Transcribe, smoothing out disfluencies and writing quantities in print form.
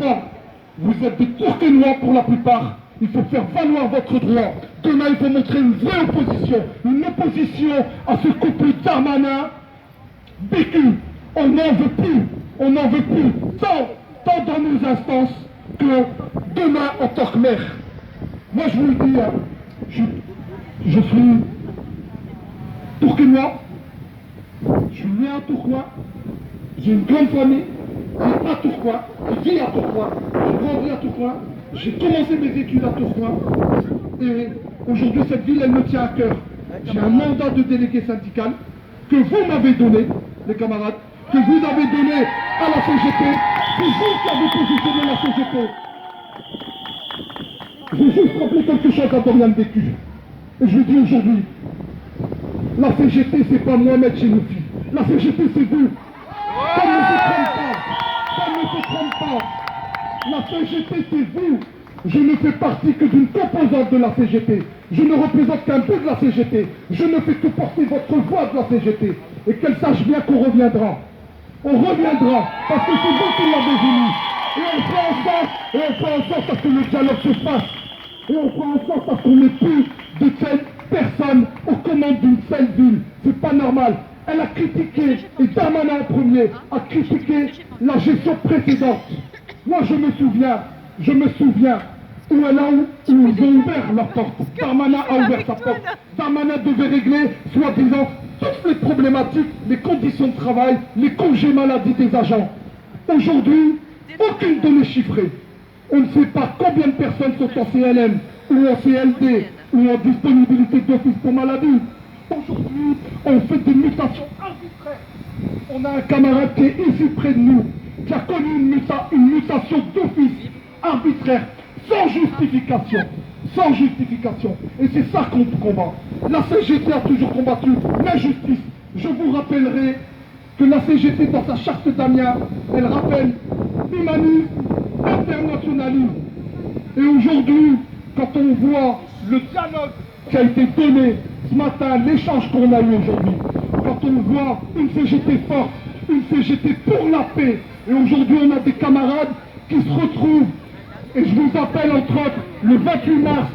enfants, vous êtes des Tourquenois pour la plupart. Il faut faire valoir votre droit. Demain, il faut montrer une vraie opposition. Une opposition à ce couple Darmanin vécu. On n'en veut plus. On n'en veut plus. Tant dans nos instances que demain en tant que maire. Moi, je vous le dis, hein, je suis Tourquenois. Je suis né à Tourcoing. J'ai une grande famille. J'ai à Tourcoing. Je vis à Tourcoing. J'ai grandi à Tourcoing. J'ai commencé mes études à Tourcoing. Et aujourd'hui, cette ville, elle me tient à cœur. J'ai un mandat de délégué syndical que vous m'avez donné, les camarades, que vous avez donné à la CGT. C'est vous qui avez positionné la CGT. Je vais juste rappeler quelque chose à Dorian Bécu. Et je vous dis aujourd'hui, la CGT, c'est pas Mohamed Chenoufi. La CGT, c'est vous. Ça ne se trompe pas. Ça ne se trompe pas. La CGT, c'est vous. Je ne fais partie que d'une composante de la CGT. Je ne représente qu'un peu de la CGT. Je ne fais que porter votre voix de la CGT. Et qu'elle sache bien qu'on reviendra. On reviendra, parce que c'est vous qui l'avez voulu. Et on fera en sorte à ce que le dialogue se fasse. Et on fera en sorte à ce qu'on n'ait plus de telle personne aux commandes d'une seule ville. C'est pas normal. Elle a critiqué, et Darmanin en premier, a critiqué la gestion précédente. Moi je me souviens, où ils ont ouvert la porte. Darmanin a ouvert sa porte. Darmanin devait régler, soi-disant, toutes les problématiques, les conditions de travail, les congés maladie des agents. Aujourd'hui, aucune donnée chiffrée. On ne sait pas combien de personnes sont en CLM, ou en CLD, ou en disponibilité d'office pour maladie. Aujourd'hui, on fait des mutations arbitraires. On a un camarade qui est ici près de nous, qui a connu une mutation d'office arbitraire, sans justification. Sans justification. Et c'est ça qu'on combat. La CGT a toujours combattu l'injustice. Je vous rappellerai que la CGT, dans sa charte d'Amiens, elle rappelle l'humanisme, l'internationalisme. Et aujourd'hui, quand on voit le dialogue qui a été donné ce matin, l'échange qu'on a eu aujourd'hui, quand on voit une CGT forte, une CGT pour la paix, et aujourd'hui on a des camarades qui se retrouvent, et je vous appelle entre autres le 28 mars